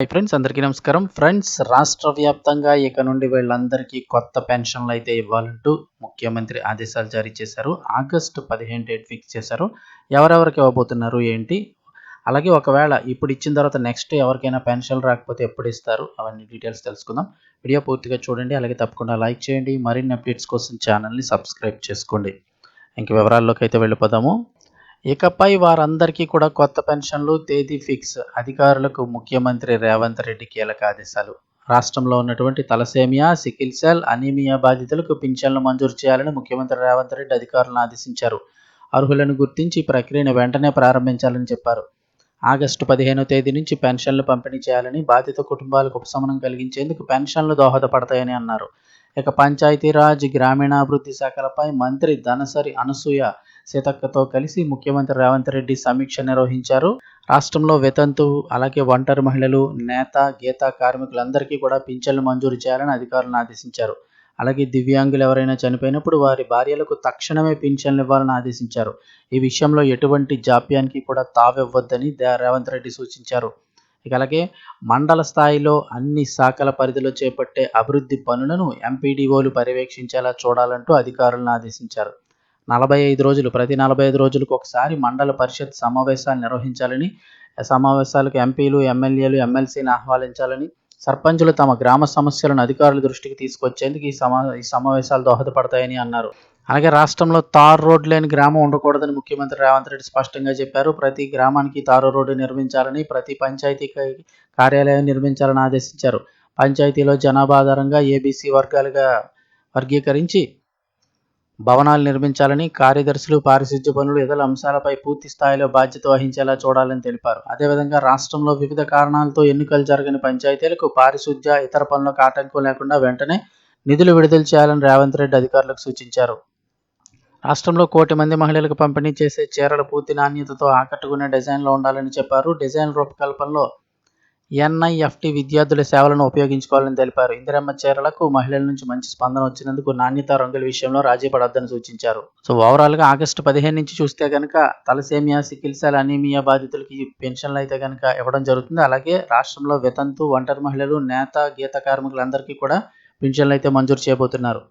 Friends అందరికీ నమస్కారం. Friends రాష్ట్ర వ్యాప్తంగా ఇక నుండి వీళ్ళందరికీ కొత్త పెన్షన్లు అయితే ఇవ్వాలంటూ ముఖ్యమంత్రి ఆదేశాలు జారీ చేశారు. ఆగస్టు 15 డేట్ ఫిక్స్ చేశారు. ఎవరెవరికి ఇవ్వబోతున్నారు ఏంటి, అలాగే ఒకవేళ ఇప్పుడు ఇచ్చిన తర్వాత నెక్స్ట్ ఎవరికైనా పెన్షన్ రాకపోతే ఎప్పుడు ఇస్తారు, అవన్నీ డీటెయిల్స్ తెలుసుకుందాం. వీడియో పూర్తిగా చూడండి, అలాగే తప్పకుండా లైక్ చేయండి. మరిన్ని అప్డేట్స్ కోసం ఛానల్ని సబ్స్క్రైబ్ చేసుకోండి. ఇంక వివరాల్లోకి అయితే వెళ్ళిపోదాము. ఇకపై వారందరికీ కూడా కొత్త పెన్షన్లు, తేదీ ఫిక్స్. అధికారులకు ముఖ్యమంత్రి రేవంత్ రెడ్డి కీలక ఆదేశాలు. రాష్ట్రంలో ఉన్నటువంటి తలసేమియా, సికిల్ సెల్, అనీమియా బాధితులకు పింఛన్లు మంజూరు చేయాలని ముఖ్యమంత్రి రేవంత్ రెడ్డి అధికారులను ఆదేశించారు. అర్హులను గుర్తించి ప్రక్రియను వెంటనే ప్రారంభించాలని చెప్పారు. ఆగస్టు 15వ తేదీ నుంచి పెన్షన్లు పంపిణీ చేయాలని, బాధిత కుటుంబాలకు ఉపశమనం కలిగించేందుకు పెన్షన్లు దోహదపడతాయని అన్నారు. ఇక పంచాయతీరాజ్, గ్రామీణాభివృద్ధి శాఖలపై మంత్రి ధనసరి అనసూయ సీతక్కతో కలిసి ముఖ్యమంత్రి రేవంత్ రెడ్డి సమీక్ష నిర్వహించారు. రాష్ట్రంలో వితంతు, అలాగే ఒంటరి మహిళలు, నేత, గీత కార్మికులందరికీ కూడా పింఛన్లు మంజూరు చేయాలని అధికారులను ఆదేశించారు. అలాగే దివ్యాంగులు ఎవరైనా చనిపోయినప్పుడు వారి భార్యలకు తక్షణమే పింఛన్లు ఇవ్వాలని ఆదేశించారు. ఈ విషయంలో ఎటువంటి జాప్యానికి కూడా తావివ్వొద్దని రేవంత్ రెడ్డి సూచించారు. ఇక అలాగే మండల స్థాయిలో అన్ని శాఖల పరిధిలో చేపట్టే అభివృద్ధి పనులను ఎంపీడీఓలు పర్యవేక్షించేలా చూడాలంటూ అధికారులను ఆదేశించారు. ప్రతి 45 రోజులకు ఒకసారి మండల పరిషత్ సమావేశాలు నిర్వహించాలని, సమావేశాలకు ఎంపీలు, ఎమ్మెల్యేలు, ఎమ్మెల్సీని ఆహ్వానించాలని, సర్పంచులు తమ గ్రామ సమస్యలను అధికారుల దృష్టికి తీసుకొచ్చేందుకు ఈ సమావేశాలు దోహదపడతాయని అన్నారు. అలాగే రాష్ట్రంలో తారు రోడ్డు లేని గ్రామం ఉండకూడదని ముఖ్యమంత్రి రేవంత్ రెడ్డి స్పష్టంగా చెప్పారు. ప్రతి గ్రామానికి తారు రోడ్డు నిర్మించాలని, ప్రతి పంచాయతీ కార్యాలయం నిర్మించాలని ఆదేశించారు. పంచాయతీలో జనాభా ఆధారంగా ఏబీసీ వర్గాలుగా వర్గీకరించి భవనాలు నిర్మించాలని, కార్యదర్శులు పారిశుధ్య పనులు, ఇతర అంశాలపై పూర్తి స్థాయిలో బాధ్యత వహించేలా చూడాలని తెలిపారు. అదేవిధంగా రాష్ట్రంలో వివిధ కారణాలతో ఎన్నికలు జరగని పంచాయతీలకు పారిశుధ్య, ఇతర పనులకు ఆటంకం లేకుండా వెంటనే నిధులు విడుదల చేయాలని రేవంత్ రెడ్డి అధికారులకు సూచించారు. రాష్ట్రంలో 1 కోటి మంది మహిళలకు పంపిణీ చేసే చీరలు పూర్తి నాణ్యతతో ఆకట్టుకునే డిజైన్లో ఉండాలని చెప్పారు. డిజైన్ రూపకల్పనలో ఎన్ఐఎఫ్టీ విద్యార్థుల సేవలను ఉపయోగించుకోవాలని తెలిపారు. ఇందిరమ్మ చీరలకు మహిళల నుంచి మంచి స్పందన వచ్చినందుకు నాణ్యత, రంగుల విషయంలో రాజీ పడొద్దని సూచించారు. ఓవరాల్గా ఆగస్టు 15 నుంచి చూస్తే కనుక తలసేమియా, సికిల్ సెల్, అనీమియా బాధితులకి పెన్షన్లు అయితే కనుక ఇవ్వడం జరుగుతుంది. అలాగే రాష్ట్రంలో వితంతు, ఒంటరి మహిళలు, నేత, గీత కార్మికులందరికీ కూడా పెన్షన్లు అయితే మంజూరు చేయబోతున్నారు.